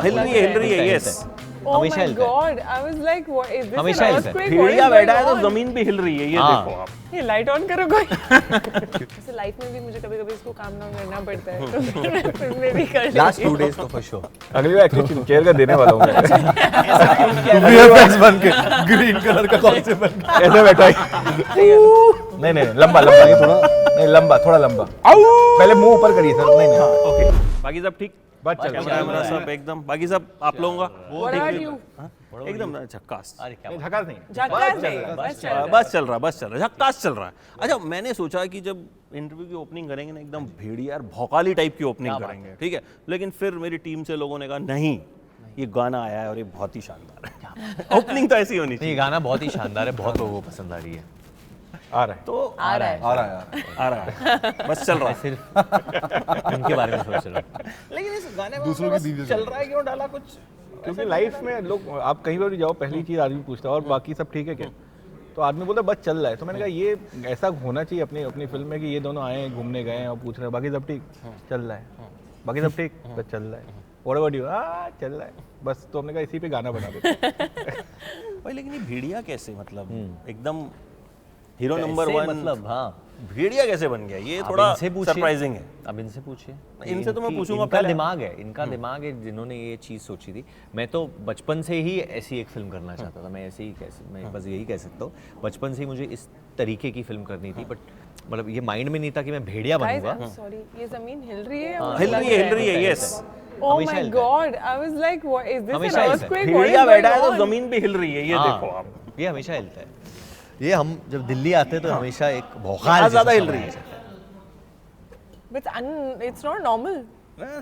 हिल रही है yes. Oh my God! I was like, what is this? हमेशा an हिलता है। earthquake? भेड़िया What is बैठा है तो going on? जमीन भी हिल रही है, ये हाँ। देखो आप। ये लाइट ऑन करो कोई। जैसे लाइफ में भी मुझे कभी-कभी इसको काम डाउन करना पड़ता है, तो फिल्म में भी कर लास्ट लेती 2 हूँ। days तो फॉर श्योर। अगली बार एक्चुअली चेयर का देने वाला हूँ मैं। VFX बन के ग्रीन कलर का कॉस्ट्यूम बन के ऐसे बैठा है। नहीं लंबा ये थोड़ा नहीं लंबा, थोड़ा लंबा। पहले मुंह ऊपर करिए सर। नहीं ओके, बाकी सब ठीक? बस चल कैमरा सब एकदम, बाकी सब आप लोगों का What are you? एकदम झक्कास। अरे क्या झकास नहीं। झक्कास नहीं, बस चल रहा है। बस चल रहा, झक्कास चल रहा है। अच्छा, मैंने सोचा कि जब इंटरव्यू की ओपनिंग करेंगे ना, एकदम भेड़िया भौकाली टाइप की ओपनिंग करेंगे, ठीक है। लेकिन फिर मेरी टीम से लोगों ने कहा नहीं, ये गाना आया है और ये बहुत ही शानदार है। ओपनिंग तो ऐसी होनी ये चाहिए। गाना बहुत ही शानदार है, बहुत लोगों को पसंद आ रही है। आ रहा है तो आ रहा है। आ रहा है, बस चल रहा है। सिर्फ उनके बारे में सोच रहा हूँ। लेकिन इस गाने में दूसरों की बस दीदी चल रहा है, क्यों डाला कुछ? क्योंकि लाइफ में लोग, आप कहीं पर भी जाओ, पहली चीज आदमी पूछता है और बाकी सब ठीक है क्या, तो आदमी बोलता है बस चल रहा है। तो मैंने कहा ये ऐसा होना चाहिए अपनी अपनी फिल्म में कि ये दोनों आए हैं, घूमने गए हैं और पूछ रहे हैं बाकी सब ठीक, चल रहा है, बाकी सब ठीक, बस चल रहा है, व्हाट अबाउट यू, चल रहा है बस। तो हमने कहा इसी पे गाना बना देते। भाई लेकिन ये भेड़िया कैसे, मतलब एकदम हीरो नंबर कैसे 1, मतलब हाँ, भेड़िया कैसे बन गया, ये आप थोड़ा इनसे पूछिए। सरप्राइजिंग है। अब इनसे पूछिए। इनसे तो मैं इनकी- पूछूंगा इनका पहले। दिमाग है, इनका दिमाग है जिन्होंने ये चीज़ सोची थी। मैं तो बचपन से ही ऐसी एक फिल्म करना चाहता था, मैं ऐसे ही मैं बस यही कह सकता हूँ। बचपन से ही मुझे इस तरीके की फिल्म करनी थी, बट मतलब ये माइंड में नहीं था कि मैं भेड़िया Guys, बनूंगा। I'm sorry, ये जमीन हिल रही है या हाँ, मुझे लग हिल रही है यस। Oh हमेशा my हिलता है। God! I was like, what is this? हमेशा an हिलता है। earthquake? What is Bhediya going बैठा है तो on? जमीन भी हिल रही है, ये हाँ, देखो आप। ये हमेशा हिलता है। ये हम जब दिल्ली आते हैं तो हमेशा एक भौकाल आज ज्यादा जैसा हिल रही समय है। But it's not normal.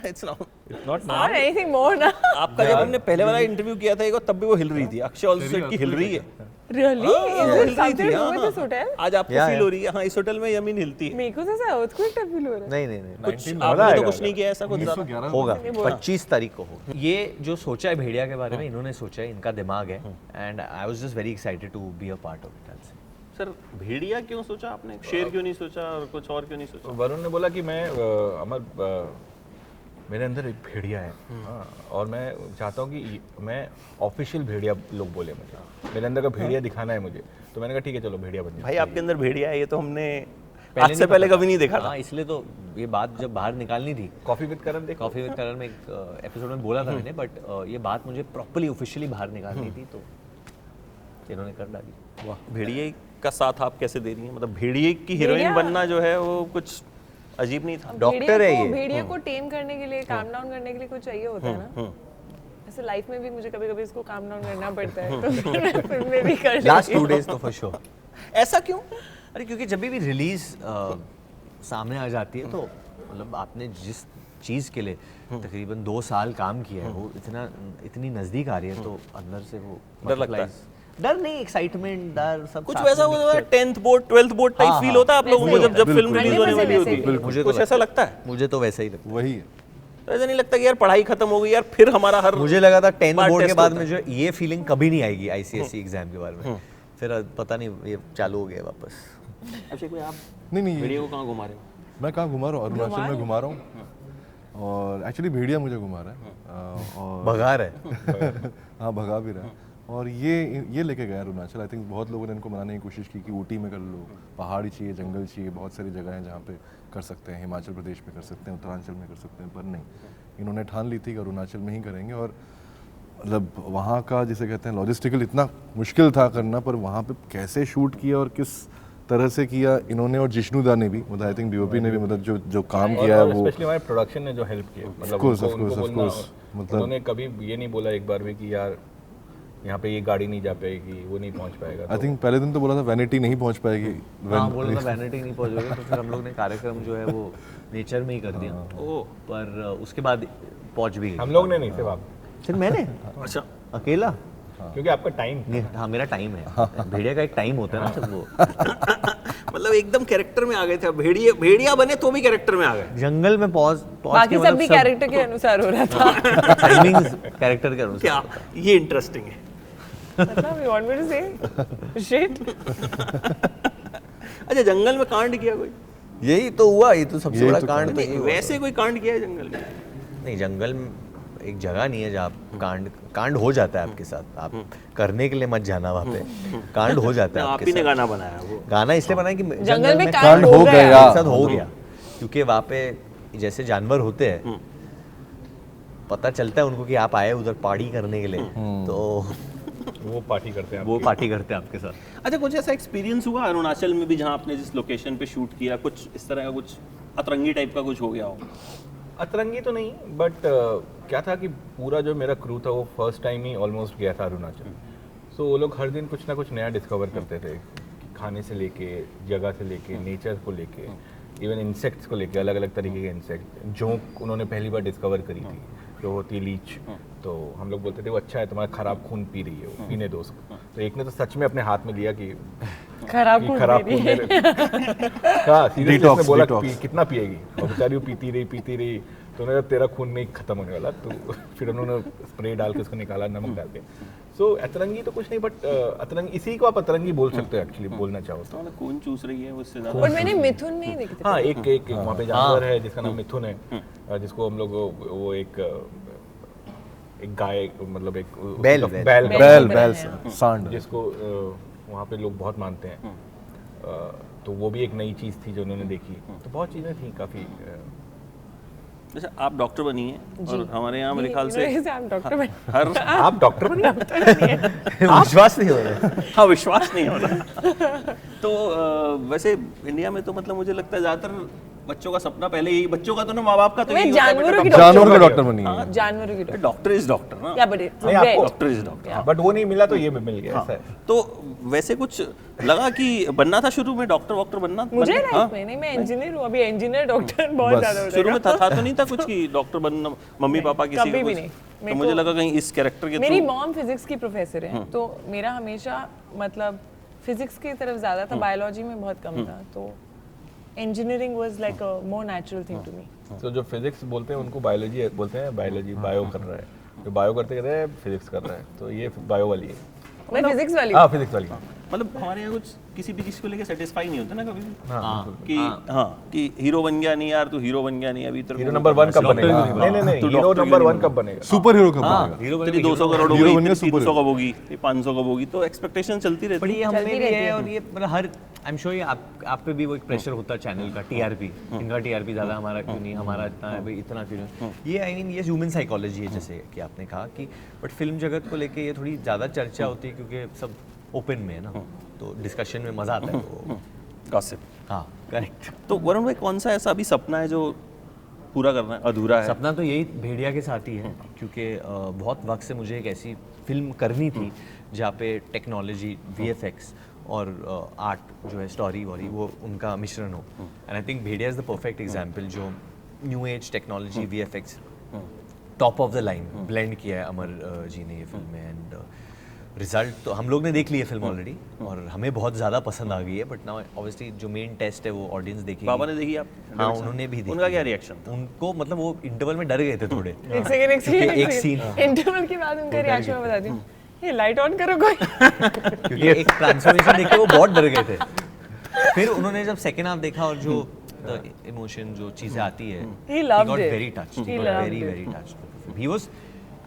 It's not. Not Not anything more ना. आपका जब हमने पहले वाला इंटरव्यू किया था एक बार, तब भी वो हिल रही थी। अक्षय ऑल्सो की हिल रही है। Really? हाँ, Is हिल it रही something थी, to do हाँ, with this हाँ। hotel? आज आपको या, फील या। हो रही है, हाँ इस होटल में यमीन हिलती है। मेरे को तो ऐसा earthquake type feel हो रहा है. नहीं कुछ 19 आपने तो आएगा कुछ नहीं किया ऐसा कुछ ज्यादा? 1911 होगा, नहीं बोला। 25 तारीख को होगा। ये जो सोचा है भेड़िया के बारे में, इन्होंने सोचा है, इनका दिमाग है, and I was just very excited to be a part of it. Sir Bhediya क्यों सोचा आपने, शेर क्यों नहीं सोचा और कुछ और क्यों नहीं सोचा? तो वरुण ने बोला कि मैं मेरे अंदर एक भेड़िया है, हाँ, और मैं चाहता हूँ कि मैं ऑफिशियल भेड़िया लोग बोले मुझे, मेरे अंदर का भेड़िया दिखाना है मुझे। तो मैंने कहा ठीक है चलो भेड़िया बन भाई जाओ। आपके अंदर भेड़िया है, ये तो हमने आज से पहले कभी नहीं देखा था। हाँ, इसलिए तो ये बात जब बाहर निकालनी थी, कॉफी विद करण देखो। कॉफी विद करण में एक एपिसोड में बोला था मैंने, बट ये बात मुझे प्रॉपर्ली ऑफिशियली बाहर निकालनी थी, तो इन्होंने कर डाली। वाह, भेड़िए का साथ आप कैसे दे रही हैं? मतलब भेड़िए की हीरोइन भेड़िया- बनना जो है वो कुछ अजीब नहीं था? डॉक्टर है ये। भेड़िया को टेम करने के लिए, काम डाउन करने के लिए कुछ चाहिए होता है ना. ऐसे लाइफ में भी मुझे कभी-कभी इसको काम डाउन करना पड़ता है, तो फिल्म में भी कर लेती लास्ट 2 हूँ. days तो फॉर श्योर। ऐसा क्यों? अरे क्योंकि जब भी रिलीज सामने आ जाती है, तो मतलब आपने जिस चीज़ के लिए तकरीबन 2 साल काम किया है, वो इतनी नज़दीक आ रही है, तो अंदर से वो डर लगता है? multiplies- डर नहीं, एक्साइटमेंट, डर सब कुछ साथ वैसा में वो mixed है। 10th board 12th board type हाँ, फील हाँ। होता है आप लोगों को वैसे जब ही जब है, फिल्म बिल्कुल, रिलीज होने वाली वैसे ही होती है? है। मुझे कुछ तो ऐसा लगता है? मुझे तो वैसा ही लगता वही है। तो ऐसा नहीं लगता कि यार पढ़ाई खत्म हो गई यार, फिर हमारा हर है। मुझे लगा था 10th बार बोर्ड के टेस्ट बाद होता में जो ये फीलिंग कभी नहीं आएगी आईसीएसई एग्जाम के बारे में, फिर पता नहीं ये चालू हो गया वापस। अभिषेक भाई आप नहीं ये भेड़िए को कहाँ घुमा रहे हो? मैं कहाँ घुमा रहा हूँ, अरुणाचल में घुमा रहा हूँ, और एक्चुअली भेड़िया मुझे घुमा रहा है, और भगा रहे हाँ भगा भी रहा है। और ये लेके गया अरुणाचल। आई थिंक बहुत लोगों ने इनको मनाने की कोशिश की कि ऊटी में कर लो, पहाड़ी चाहिए, जंगल चाहिए, बहुत सारी जगह हैं जहाँ पे कर सकते हैं, हिमाचल प्रदेश में कर सकते हैं, उत्तरांचल में कर सकते हैं, पर नहीं, इन्होंने ठान ली थी कि अरुणाचल में ही करेंगे। और मतलब वहाँ का जिसे कहते हैं लॉजिस्टिकल इतना मुश्किल था करना, पर वहाँ पे कैसे शूट किया और किस तरह से किया इन्होंने, और जिष्णुदा ने भी, मतलब आई थिंक डीओपी ने भी, मतलब जो काम किया है वो, स्पेशली हमारे प्रोडक्शन ने जो हेल्प किया, मतलब Of course, उनको- of course, उनको of बोलना- course, मतलब- उन्होंने कभी ये नहीं बोला एक बार भी कि यार यहाँ पे ये गाड़ी नहीं जा पाएगी, वो नहीं पहुँच पाएगा। आई थिंक पहले दिन तो बोला था वैनिटी नहीं पहुँच पाएगी, हाँ, बोला था वैनिटी नहीं पहुंचोगे, तो फिर हम लोग ने कार्यक्रम जो है वो नेचर में ही कर दिया, ओह पर उसके बाद पहुंच भी गई। हम लोग ने नहीं, सिर्फ आप, फिर मैंने अच्छा, अकेला, क्योंकि आपका टाइम नहीं, हाँ मेरा टाइम है, भेड़िया का एक टाइम होता है ना, जब वो मतलब एकदम कैरेक्टर में आ गए थे। भेड़िया बने तो भी कैरेक्टर में आ गए। जंगल में पहुंच बाकी सब भी कैरेक्टर के अनुसार हो रहा था. टाइमिंग्स कैरेक्टर के अनुसार। क्या ये इंटरेस्टिंग है। मतलब you want me to say shit? अच्छा, जंगल में कांड किया कोई? यही तो हुआ, ये तो सबसे यही बड़ा तो कांड तो नहीं, यही हुआ। वैसे कोई कांड किया है जंगल में? नहीं, जंगल एक जगह नहीं है जहाँ कांड हो जाता है आपके साथ, आप करने के लिए मत जाना वहाँ पे, कांड हो जाता है आप आपके ही ने साथ। गाना बनाया वो गाना इसलिए बनाया कि जंगल में कांड हो गया। मेरे साथ हो गया, क्योंकि वहाँ पे जैसे जानवर होते हैं, पता चलता है उनको कि आप आए उधर पार्टी करने के लिए, तो वो पार्टी करते हैं वो पार्टी करते हैं आपके साथ। अच्छा, कुछ ऐसा एक्सपीरियंस हुआ अरुणाचल में भी जहाँ आपने जिस लोकेशन पे शूट किया, कुछ इस तरह का कुछ अतरंगी टाइप का कुछ हो गया हो? अतरंगी तो नहीं, बट क्या था कि पूरा जो मेरा क्रू था वो फर्स्ट टाइम ही ऑलमोस्ट गया था अरुणाचल। सो वो लोग हर दिन कुछ ना कुछ नया डिस्कवर करते थे, खाने से लेके, जगह से लेके, नेचर को लेके, इवन इंसेक्ट्स को लेके, अलग अलग तरीके के इंसेक्ट। जोंक उन्होंने पहली बार डिस्कवर करी थी, जो होती है लीच। तो हम लोग बोलते थे वो अच्छा है, तुम्हारा खराब खून पी रही है, वो पीने दो उसको। तो एक ने तो सच में अपने हाथ में लिया कि खराब कि खून खराब पी खून रही मेरे कहा सीरियसली, Detox, उसने बोला detox. कितना पिएगी, और बेचारी वो पीती रही। तो उन्होंने कहा तेरा खून नहीं खत्म होने वाला, तो फिर उन्होंने स्प्रे डाल के उसको निकाला, नमक डाल के। सो अतरंगी तो कुछ नहीं, बट अतरंगी, इसी को आप अतरंगी बोल सकते हो एक्चुअली, बोलना चाहो तो। मतलब कौन चूस रही है उससे ज्यादा? और मैंने मिथुन नहीं दिखते। हाँ, एक वहाँ पे जानवर है जिसका नाम मिथुन है, जिसको हम लोग वो एक गाय, मतलब एक बैल बैल सांड, जिसको वहाँ पे लोग बहुत मानते हैं। तो वो भी एक नई चीज़ थी जो उन्होंने देखी। तो बहुत चीज़ें थी काफ़ी। अच्छा, आप डॉक्टर बनी हैं और हमारे यहाँ मेरे ख्याल से आप डॉक्टर बन हर आप डॉक्टर बनिए। विश्वास नहीं हो रहा। हाँ, विश्वास नहीं हो रहा। तो वैसे इंडिया में तो मतलब मुझे लगता है ज्यादातर बच्चों का सपना पहले यही, बच्चों का तो ना, माँ बाप का तो मैं यही होता है, जानवरों की जानवर का डॉक्टर बनी है। जानवरों की डॉक्टर। डॉक्टर इज डॉक्टर ना। या बड़े नहीं, आपको- डॉक्टर इज डॉक्टर। बट वो नहीं मिला तो ये मिल गया, ऐसा है। तो वैसे कुछ लगा कि बनना था शुरू में, डॉक्टर वॉक्टर बनना? मुझे हाँ? लाइफ में नहीं, मैं इंजीनियर हूँ अभी, इंजीनियर डॉक्टर बहुत ज्यादा हो शुरू जाएगा। में था तो नहीं था कुछ कि डॉक्टर बनना, मम्मी पापा किसी कभी का भी कुछ? नहीं। तो मेरे मुझे को- लगा कहीं इस कैरेक्टर के मेरी थ्रू। मॉम फिजिक्स की प्रोफेसर है, तो मेरा हमेशा मतलब फिजिक्स की तरफ ज्यादा था, बायोलॉजी में बहुत कम था। तो engineering was like a more natural thing to me. तो जो फिजिक्स बोलते हैं उनको बायोलॉजी बोलते हैं, बायोलॉजी बायो कर रहा है, जो बायो करते कहते हैं फिजिक्स कर रहा है, तो ये बायो वाली है। मैं फिजिक्स वाली हाँ, हूँ। फिजिक्स वाली। मतलब हमारे यहाँ कुछ किसी भी चीज को लेके सेटिस्फाई नहीं होता ना कभी भी, हाँ, कि हाँ कि हीरो बन गया नहीं यार, तू हीरो बन गया नहीं, अभी तेरे हीरो को नंबर 1 कब बनेगा? नहीं, तू हीरो डॉक्टर नंबर क्यों 1 नहीं कब बनेगा? सुपर हीरो कब बनेगा? हीरो तेरी 200 करोड़ हो हीरो गई, बन गया तेरी सुपर 300 कब होगी, तेरी 500 कब होगी, तो एक्सपेक्टेशन चलती रहती बट है। ये हम में चलती भी रहती है, है। और ये मतलब हर आई एम श्योर ये आप पे भी वो एक प्रेशर होता है चैनल का, टीआरपी, इनका टीआरपी ज़्यादा, हमारा क्यों नहीं, हमारा इतना है भाई, इतना क्यों नहीं। ये आई मीन ये ह्यूमन साइकोलॉजी है, जैसे कि आपने कहा कि बट फिल्म जगत को लेके ये थोड़ी ज़्यादा चर्चा होती है क्योंकि सब ओपन में है ना, तो डिस्कशन में मज़ा आता है। तो गॉसिप। हाँ, करेक्ट। तो वरुण भाई, कौन सा ऐसा अभी सपना है जो पूरा करना है, अधूरा है? सपना तो यही भेड़िया के साथ ही है, क्योंकि बहुत वक्त से मुझे एक ऐसी फिल्म करनी थी जहाँ पे टेक्नोलॉजी, वीएफएक्स और आर्ट जो है, स्टोरी वॉरी, वो उनका मिश्रण हो। And I think Bhediya is the perfect example, जो new age technology, VFX, top of the line blend किया है अमर जी ने ये फिल्म में। एंड रिजल्ट तो हम लोग ने देख ली है फिल्म ऑलरेडी, और हमें बहुत ज़्यादा पसंद आ गई है। बट नाउ ऑब्वियसली जो मेन टेस्ट है वो ऑडियंस देखेगी। बाबा ने देखी आप? हाँ, उन्होंने भी देखी। उनका क्या रिएक्शन था? उनको मतलब वो इंटरवल में डर गए थे थोड़े। एक सेकंड क्योंकि एक scene- इंटरवल के बाद उनका रिएक्शन मैं बताती हूँ। ये लाइट ऑन करो कोई। क्योंकि एक ट्रांसफॉर्मेशन देख के वो बहुत डर गए थे। फिर उन्होंने जब सेकेंड हाफ देखा और जो इमोशन, जो चीजें आती है, He loved got it. very touched. He He got loved very it. very touched. He was,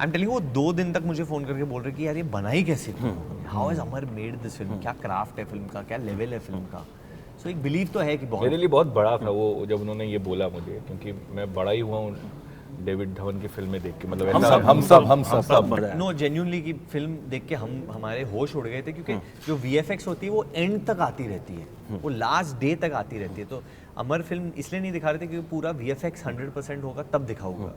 I'm telling you, वो 2 दिन तक मुझे फोन करके बोल रहे कि यार ये बनाई कैसे थी, how has Amar made this film, क्या क्राफ्ट है फिल्म का, क्या लेवल है फिल्म का। सो एक बिलीव तो है कि बहुत मेरे लिए बहुत बड़ा था वो जब उन्होंने ये बोला मुझे, क्योंकि मैं बड़ा ही हुआ हूँ डेविड धवन की फिल्में देख के। मतलब ऐसा हम सब मजा आया। नो जेन्युइनली की फिल्म देख के हमारे होश उड़ गए थे, क्योंकि जो वीएफएक्स होती है वो एंड तक आती रहती है, वो लास्ट डे तक आती रहती है। तो अमर फिल्म इसलिए नहीं दिखा रहे थे क्योंकि पूरा वीएफएक्स 100% होगा तब दिखाऊंगा।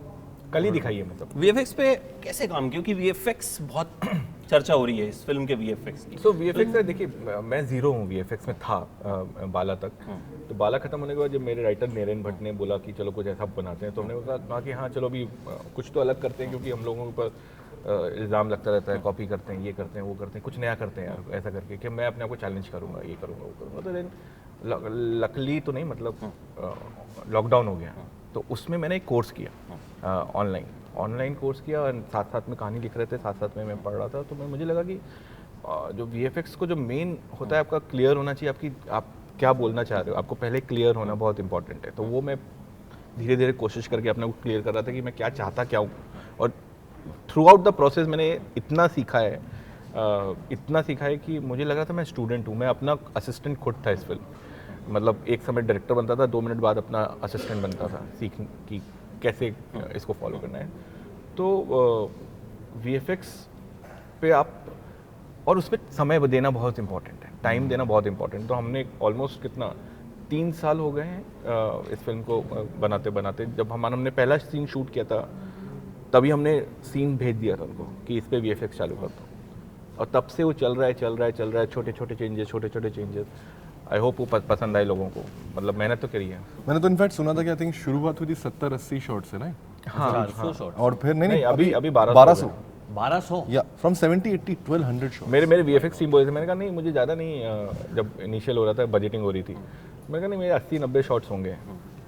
कल ही दिखाई है मतलब। वीएफएक्स पे कैसे काम, क्योंकि वीएफएक्स बहुत चर्चा हो रही है इस फिल्म के वीएफएक्स की। सो वीएफएक्स है, देखिए मैं जीरो हूँ वीएफएक्स में था बाला तक। तो बाला खत्म होने के बाद जब मेरे राइटर नरेन भट्ट ने बोला कि चलो कुछ ऐसा बनाते हैं, तो हमने कहा कि हाँ चलो अभी कुछ तो अलग करते हैं, क्योंकि हम लोगों के ऊपर इल्ज़ाम लगता रहता है, कॉपी करते हैं, ये करते हैं, वो करते हैं, कुछ नया करते हैं यार, ऐसा करके कि मैं अपने आप को चैलेंज करूँगा, ये करूँगा, वो करूँगा। तो देन लकली तो नहीं, मतलब लॉकडाउन हो गया, तो उसमें मैंने एक कोर्स किया ऑनलाइन कोर्स किया, और साथ साथ में कहानी लिख रहे थे, साथ साथ में मैं पढ़ रहा था। तो मुझे लगा कि जो वीएफएक्स को जो मेन होता है आपका क्लियर होना चाहिए, आप क्या बोलना चाह रहे हो, आपको पहले क्लियर होना बहुत इंपॉर्टेंट है। तो वो मैं धीरे धीरे कोशिश करके अपने को क्लियर कर रहा था कि मैं क्या चाहता क्या हूँ, और थ्रू आउट द प्रोसेस मैंने इतना सीखा है, कि मुझे लगा था मैं स्टूडेंट हूँ, मैं अपना असिस्टेंट खुद था इस फिल्म। मतलब एक समय डायरेक्टर बनता था, 2 मिनट बाद अपना असिस्टेंट बनता था, सीखने की कैसे इसको फॉलो करना है। तो VFX पे आप, और उसमें समय देना बहुत इंपॉर्टेंट है, टाइम देना बहुत इंपॉर्टेंट। तो हमने ऑलमोस्ट कितना 3 साल हो गए हैं इस फिल्म को बनाते बनाते। जब हमने पहला सीन शूट किया था तभी हमने सीन भेज दिया था उनको कि इस पे VFX चालू कर दो, और तब से वो चल रहा है, छोटे छोटे चेंजेस। आई होप वो पसंद आए लोगों को, मतलब मेहनत तो करी है। मैंने तो इनफैक्ट सुना था कि आई थिंक शुरुआत हुई थी 70-80 शॉट से ना, हाँ 400 शॉट और फिर नहीं अभी 1200 1200 या फ्रॉम 70 80 1200 शॉट। मेरे VFX टीम बोले थे, मैंने कहा नहीं मुझे ज़्यादा नहीं, जब इनिशियल हो रहा था बजटिंग हो रही थी, मैंने कहा नहीं मेरे 80-90 शॉट्स होंगे।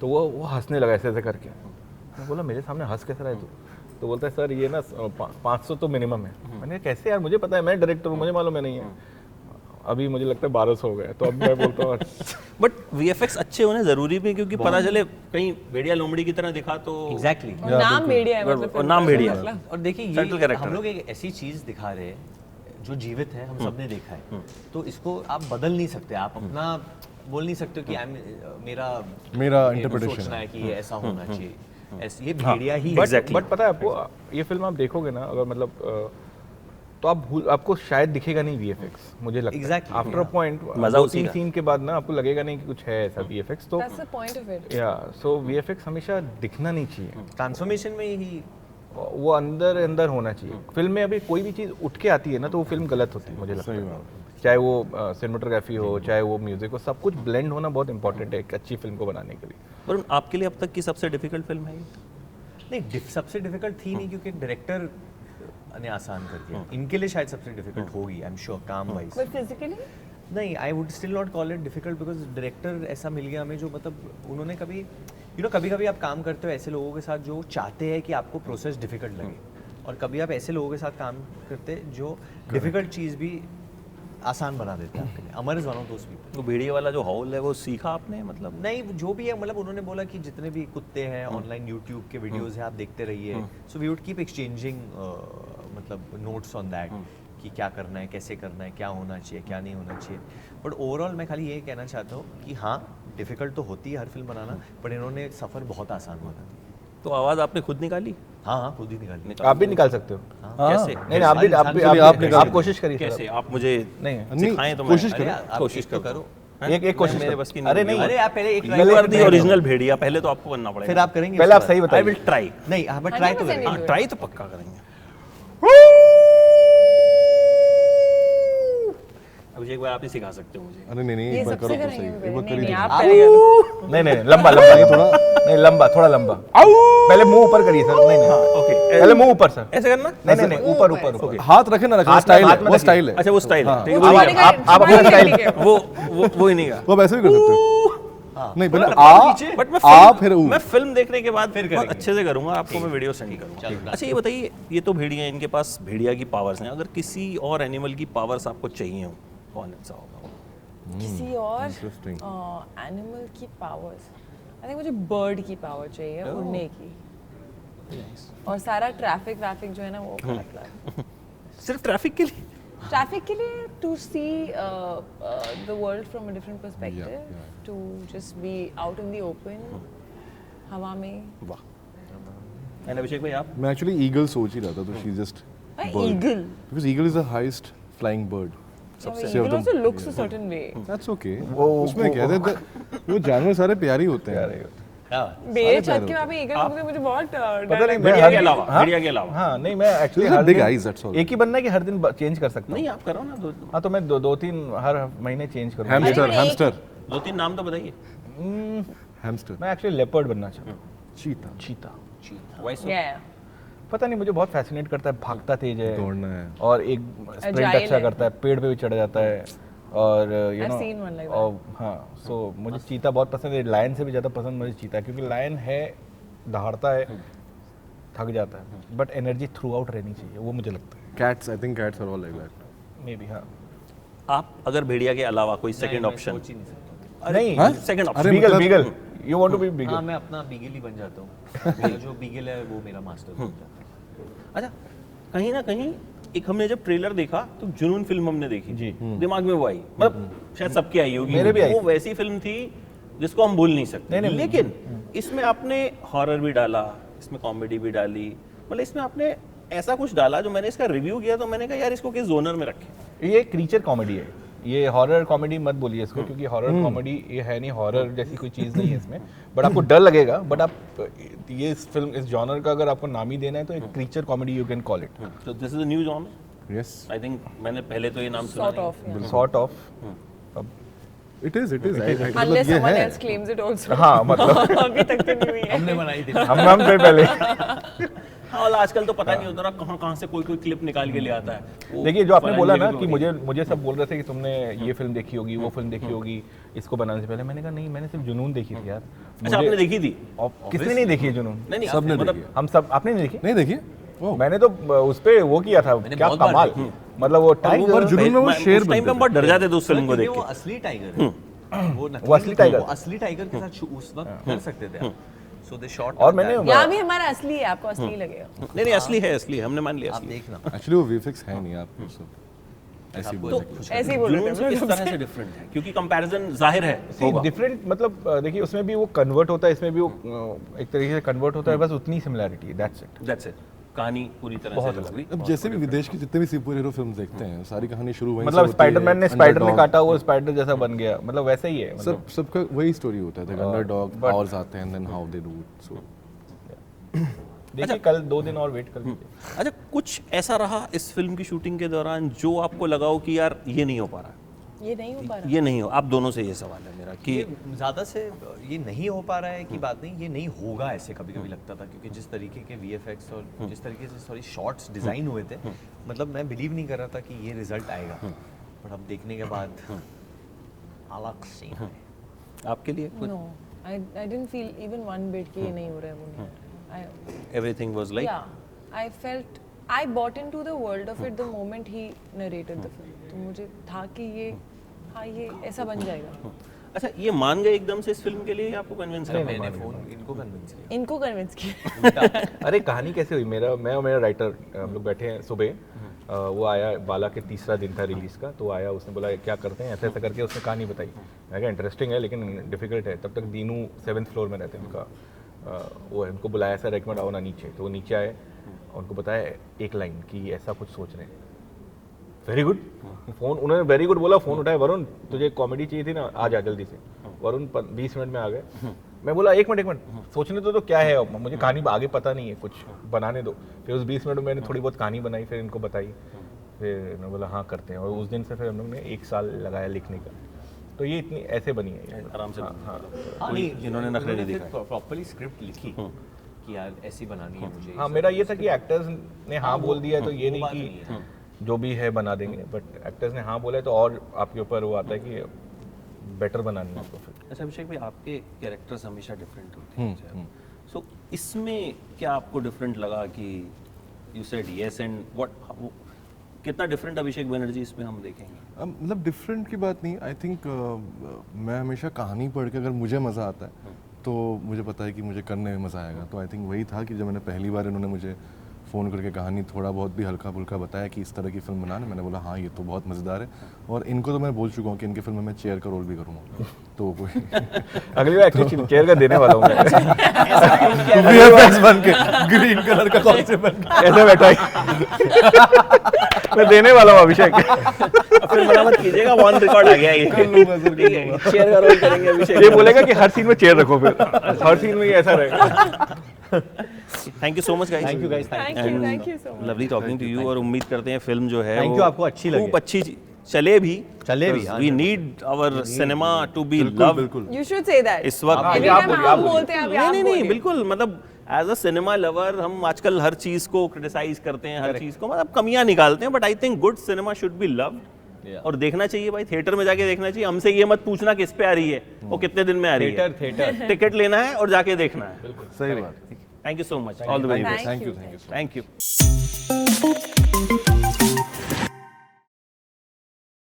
तो वो हंसने लगा ऐसे करके। मैं बोला मेरे सामने हंस कैसे रहा है तू? तो बोलता है सर ये ना 500 तो मिनिमम है। मैंने कहा कैसे यार, मुझे पता है, मैं डायरेक्टर हूँ, मुझे मालूम है नहीं है। अभी मुझे लगता है 1200 हो गया। तो अब मैं बोलता हूँ बट VFX अच्छे होने जरूरी भी, क्योंकि पता चले कहीं भेड़िया लोमड़ी की तरह दिखा तो एग्जैक्टली। और नाम भेड़िया है, मतलब और नाम भेड़िया है। मतलब और देखिए Central ये character हम लोग एक ऐसी चीज दिखा रहे हैं जो जीवित है, हम सबने देखा है, तो इसको आप बदल नहीं सकते, आप अपना बोल नहीं सकते कि मेरा interpretation सोचना है कि ये ऐसा होना चाहिए, ऐसे ये हाँ, भेड़िया ही है। exactly. बट पता है आपको, ये फिल्म आप देखोगे ना अगर, मतलब तो आपको शायद दिखेगा नहीं VFX, मुझे लगता है Exactly. आफ्टर अ पॉइंट मजा उसी 2-3 का। सीन के बाद ना आपको लगेगा नहीं कि कुछ है ऐसा VFX। तो that's the point of it. या सो VFX हमेशा दिखना नहीं चाहिए, ट्रांसफॉर्मेशन में ही वो अंदर होना चाहिए। फिल्म में अभी कोई भी चीज़ उठ के आती है ना तो वो फिल्म गलत होती है, मुझे लगता सही है। बात। चाहे वो सिनेमेटोग्राफी हो, चाहे वो म्यूजिक हो, सब कुछ ब्लेंड होना बहुत इंपॉर्टेंट है एक अच्छी फिल्म को बनाने के लिए। वरुण, आपके लिए अब तक की सबसे डिफिकल्ट फिल्म है ये? नहीं, सबसे डिफिकल्ट थी नहीं, क्योंकि डायरेक्टर ने आसान कर दिया। इनके लिए शायद सबसे डिफिकल्ट होगी, आई एम श्योर, काम वाइज। But physically, नहीं, I would still not call it difficult, because director ऐसा मिल गया हमें जो, मतलब उन्होंने कभी कभी आप काम करते हो ऐसे लोगों के साथ जो चाहते हैं कि आपको प्रोसेस डिफिकल्ट लगे, और कभी आप ऐसे लोगों के साथ काम करते हैं जो डिफिकल्ट चीज़ भी आसान बना देते हैं आपके लिए। Amar is one of those people. वो भेड़िया वाला जो हॉल है वो सीखा आपने, मतलब? नहीं, जो भी है, मतलब उन्होंने बोला कि जितने भी कुत्ते हैं ऑनलाइन यूट्यूब के वीडियोस हैं, आप देखते रहिए। So we would keep exchanging मतलब नोट्स ऑन दैट कि क्या करना है, कैसे करना है, क्या होना चाहिए, क्या नहीं होना चाहिए। बट ओवरऑल मैं खाली ये कहना चाहता हूँ कि हाँ, डिफिकल्ट तो होती है हर फिल्म बनाना, बट इन्होंने सफ़र बहुत आसान बना दिया। तो आवाज़ आपने खुद निकाली? हाँ, खुद ही निकाली। आप भी निकाल सकते हो। कैसे? नहीं आप भी निकाल आप कोशिश करिए कैसे? सर। आप मुझे नहीं सिखाएं तो कोशिश मैं करो। आप कोशिश तो करो। करो। एक कोशिश मेरे करो। बस की अरे नहीं, अरे आप पहले एक you are the try original Bhediya, पहले तो आपको करना पड़ेगा। फिर आप करेंगे पहले आप उसके सही बाद। आई बताइए। Will try. नहीं, हाँ, बट ट्राई तो 100% करेंगे। हाँ, ट्राई तो पक्का करेंगे। अभिषेक भाई, आप ही सिखा सकते हो मुझे। अरे नहीं ये एक बार सबसे करो तो करेंगे सही, भी एक बार नहीं, कर ही नहीं, दो। आप पहले करो। नहीं लंबा नहीं लंबा, थोड़ा लंबा। पहले मुंह ऊपर करिए सर। नहीं ओके, पहले मुंह ऊपर सर। ऐसे करना? नहीं ऊपर। हाथ रखे ना रखे, हाथ स्टाइल हाथ है, में वो रखिए। स्टाइल है। अच्छा, वो स्टाइल है, हाँ। ठीक है, वो वो वाली का- आप अपना वाली स्टाइल- का- वो ही नहीं गा। वो वैसे भी कर सकते हो। नहीं पहले बट मैं आ फिर ऊ। मैं फिल्म देखने के बाद फिर बहुत करेंगे। अच्छे से करूंगा, आपको मैं वीडियो सेंड करूंगा। अच्छा, ये बताइए, ये तो भेड़िया हैं, इनके पास भेड़िया की पावर्स हैं, अगर किसी और एनिमल की पावर्स आपको चाहिए हो, कौन सा होगा? किसी और Interesting. एनिमल की पावर्स, आई थिंक मुझे बर्ड की पावर चाहिए, उड़ने की। और सारा ट्रैफिक जो है ना वो मतलब सिर्फ ट्रैफिक के लिए? ट्रैफिक के लिए, to see the world from a different perspective, to just be out in the open, हवा में। वाह। एंड अभिषेक भाई, आप? मैं एक्चुअली ईगल सोच ही रहा था, तो she just eagle, because eagle is the highest flying bird. Eagle also looks a certain way. That's okay, उसमें क्या है, वो जानवर सारे प्यारे होते हैं। हाँ, मेरे छत के वहाँ पे ईगल मुझे बहुत डर पता नहीं, लगता मैं भेड़िया हर के दिन- अलावा, हाँ? भेड़िया के अलावा। हाँ नहीं, मैं actually Those are her big दिन eyes, that's all. एक ही बनना है कि हर दिन चेंज कर सकता हूँ? नहीं, आप करो ना, दो हाँ तो मैं दो तीन हर महीने चेंज करूँगा। हैमस्टर, मैंने एक- हैमस्टर, दो तीन नाम तो बताइए। हैमस्टर, मैं एक्चुअली लेपर्ड बनना चाहता हूँ। चीता, चीता। वॉइस है। पता नहीं, मुझे बहुत फैसिनेट करता है, भागता तेज है दौड़ना है। और एक स्प्रिंट Agile अच्छा है। करता है, पेड़ पे भी चढ़ जाता है, और you I've no seen one like that. और हाँ, सो मुझे चीता बहुत पसंद है। लायन से भी ज़्यादा पसंद मुझे चीता, क्योंकि लायन है, दहाड़ता है, थक जाता है, बट एनर्जी थ्रू आउट रहनी चाहिए, वो मुझे लगता है। Cats, I think cats are all like that. Maybe हाँ। आप अगर भेड़िया के अलावा कोई सेकंड मैं ऑप्शन? सोच ही नहीं सकता। अरे हाँ? सेकंड अरे ऑप्शन। बीगल, मतलब- beagle, you want to be हाँ, बीगल? मैं अपना बीगल ही बन जाता हूँ। मेरा जो बीगल है वो मेरा मास्टर बन जाता है। अच्छा, कहीं ना कहीं एक हमने जब ट्रेलर देखा तो जुनून फिल्म हमने देखी जी। दिमाग में वो आई, मतलब शायद सबकी आई होगी, मेरे भी आई वो थी। वैसी फिल्म थी जिसको हम भूल नहीं सकते। नहीं, लेकिन इसमें आपने हॉरर भी डाला, इसमें कॉमेडी भी डाली, मतलब इसमें आपने ऐसा कुछ डाला जो मैंने इसका रिव्यू किया तो मैंने कहा यार इसको किस जोनर में रखें। ये क्रीचर कॉमेडी है, ये हॉरर कॉमेडी मत बोलिए इसको, क्योंकि हॉरर कॉमेडी ये है नहीं, हॉरर जैसी कोई चीज़ नहीं है इसमें, बट आपको डर लगेगा। बट आप ये इस फिल्म इस जॉनर का अगर आपको नाम ही देना है तो एक creature comedy you can call it. तो this is a new genre, yes I think मैंने पहले तो ये नाम सुना Sort नहीं। of, yeah. Sort of. It is Unless ये someone है else claims it also. हाँ मतलब अभी तक तो नहीं हुई है। हमने बनाई थी हम पे पहले। हाँ, वाला आजकल तो पता नहीं होता रहा कहाँ से कोई क्लिप निकाल के ले आता है। वो देखिए जो आपने फलानी बोला जगह ना पे कि हो रही मुझे सब बोल रहे थे कि तुमने ये फिल्म देखी होगी, वो फिल्म देखी होगी इसको बनाने से पहले, मैंने कहा नहीं, मैंने सिर्फ जुनून देखी थी यार। अच्छा, आपने देखी थी? किसने नहीं देखी है जुनून? नहीं नहीं, सबने मतलब देखी है। हम सब, आपने नहीं देखी? नहीं देखिए ओह मैंने तो उस पे वो किया था, क्या बहुत बार कमाल, देखी। मतलब वो और टाइगर जुनून में वो शेर उस टाइम पे बनते हम बहुत डर जाते थे उस फिल्म को क्योंकि देख वो के। असली टाइगर है, वो वो असली टाइगर। वो असली टाइगर के साथ उस वक्त कर सकते थे। सो दे शॉट और मैंने यहाँ भी हमारा असली है, आपको असली लगेगा। नहीं नहीं, असली है, असली है, हमने मान लिया आप असली है। देखना एक्चुअली वो वीएफएक्स है नहीं, आप सब ऐसे ही बोल सकते ऐसे ही बोल रहे जुनून से थे किस तरह से डिफरेंट है, क्योंकि कंपैरिजन जाहिर है होगा। डिफरेंट, मतलब देखिए उसमें भी वो कन्वर्ट होता है, इसमें भी वो एक तरीके से कन्वर्ट होता है, बस उतनी सिमिलैरिटी है, दैट्स इट। दैट्स इट, कहानी पूरी तरह से अलग हुई। अब जैसे भी विदेश के जितने भी सुपर हीरो फिल्म देखते हैं, सारी कहानी शुरू वहीं से मतलब होती है, स्पाइडरमैन ने स्पाइडर में underdog। काटा, वो स्पाइडर जैसा बन गया, मतलब वैसा ही है। मतलब सबका वही स्टोरी होता है, अंडरडॉग पावर्स आते हैं, then how they do it. So देखिए कल 2 दिन और वेट कर लीजिए। अच्छा, कुछ ऐसा रहा इस फिल्म की शूटिंग के दौरान जो आपको लगा हो कि यार ये नहीं हो पा रहा, ये नहीं हो पा रहा। ये नहीं हो, आप दोनों से ये सवाल है मेरा कि ज़्यादा से ये नहीं हो पा रहा है कि बात नहीं, ये नहीं होगा ऐसे कभी कभी लगता था, क्योंकि जिस तरीके के VFX और जिस तरीके से शॉट्स डिज़ाइन हुए थे, मतलब मैं बिलीव नहीं कर रहा था कि ये रिजल्ट आएगा, बट अब देखने के बाद अलग सीन है। आपके लिए कुछ No, I didn't feel even one bit कि ये नहीं हो रहा है, वो नहीं हो रहा है। Everything was like Yeah, I felt I bought into the world of it the moment he narrated the film. तो मुझे था कि ये हाँ ये ऐसा बन जाएगा। अच्छा, ये मान गए एकदम से इस फिल्म के लिए, आपको कन्विंस करना मैंने फोन इनको कन्विंस किया। इनको कन्विंस किया। अरे कहानी कैसे हुई, मैं और मेरा राइटर हम लोग बैठे हैं सुबह, वो आया, बाला के तीसरा दिन था रिलीज का, तो आया, उसने बोला क्या करते हैं, ऐसा ऐसा करके उसने कहानी बताई। मैं कहा इंटरेस्टिंग है लेकिन डिफिकल्ट है। तब तक दीनू 7th फ्लोर में रहते हैं, उनका वो है, उनको बुलाया, ऐसा रेकमेंड आओ ना नीचे, तो वो नीचे आए, उनको बताया एक लाइन कि ऐसा कुछ सोच रहे हैं। वेरी गुड, फोन उन्होंने वेरी गुड बोला, फोन उठाया, वरुण तुझे कॉमेडी चाहिए थी ना, आ जा जल्दी से। वरुण 20 मिनट में आ गए। मैं बोला एक मिनट सोचने तो क्या है, अब मुझे कहानी आगे पता नहीं है, कुछ बनाने दो। फिर उस 20 मिनट में मैंने थोड़ी बहुत कहानी बनाई, फिर इनको बताई, फिर इन्होंने बोला हाँ करते हैं, और उस दिन से फिर हम लोग ने 1 साल लगाया लिखने का। तो ये इतनी ऐसे बनी है ये। आराम से। हाँ, कोई इन्होंने नखरे नहीं फिर दिखाए। प्रॉपर्ली स्क्रिप्ट लिखी कि यार ऐसी बनानी है मुझे। हाँ, मेरा ये था कि एक्टर्स ने हाँ बोल दिया है तो ये वो नहीं बात कि नहीं है। जो भी है बना देंगे, बट एक्टर्स ने हाँ बोला है तो और आपके ऊपर वो आता है कि बेटर बनानी है आपको फिर। अच्छा अभिषेक भाई, आपके कैरेक्टर्स हमेशा डिफरेंट होते हैं, सो इसमें क्या आपको डिफरेंट लगा कि you said yes and what, कितना डिफरेंट अभिषेक बनर्जी इसमें हम देखेंगे? मतलब डिफरेंट की बात नहीं, आई थिंक मैं हमेशा कहानी पढ़ के अगर मुझे मज़ा आता है तो मुझे पता है कि मुझे करने में मज़ा आएगा। तो आई थिंक वही था कि जब मैंने पहली बार इन्होंने मुझे फ़ोन करके कहानी थोड़ा बहुत भी हल्का फुल्का बताया कि इस तरह की फिल्म बनाना, मैंने बोला हाँ ये तो बहुत मज़ेदार है। और इनको तो मैं बोल चुका हूँ कि इनकी फिल्म में मैं चेयर का रोल भी करूँगा, तो कोई अगली बार एक्चुअली चेयर का देने वाला हूँ मैं। VFX बन के ग्रीन कलर का कॉन्सेप्ट बन के ऐसे बैठा है मैं देने वाला हूँ अभिषेक। फिर मना मत कीजिएगा, ऑन रिकॉर्ड आ गया ये। शेयर का रोल करेंगे अभिषेक। ये बोलेगा कि हर सीन में चेयर रखो, फिर हर सीन में ये ऐसा रहेगा। Thank you so much guys. Thank you guys, Thank you so much. Lovely talking to you, और उम्मीद करते हैं फिल्म जो है Thank वो you, आपको अच्छी लगे। खूब अच्छी चले भी। हाँ, we need our cinema to be बिल्कुल लव बिल्कुल। You should say that. इस वक्त। Every आप time बोलिए, हम आप बोलिए। बोलते हैं, अभी नहीं आप नहीं नहीं, बोलिए। बिल्कुल, मतलब एज अ सिनेमा लवर हम आजकल हर चीज को क्रिटिसाइज करते हैं, हर चीज को मतलब कमियां निकालते हैं, but I think good cinema should be loved. और देखना चाहिए भाई, थिएटर में जाके देखना चाहिए। हमसे ये मत पूछना किस पे आ रही है, वो कितने दिन में आ रही है। थिएटर टिकट लेना है और जाके देखना है। सही बात। Thank you so much, all the very best. Thank you. Thank you. Thank you.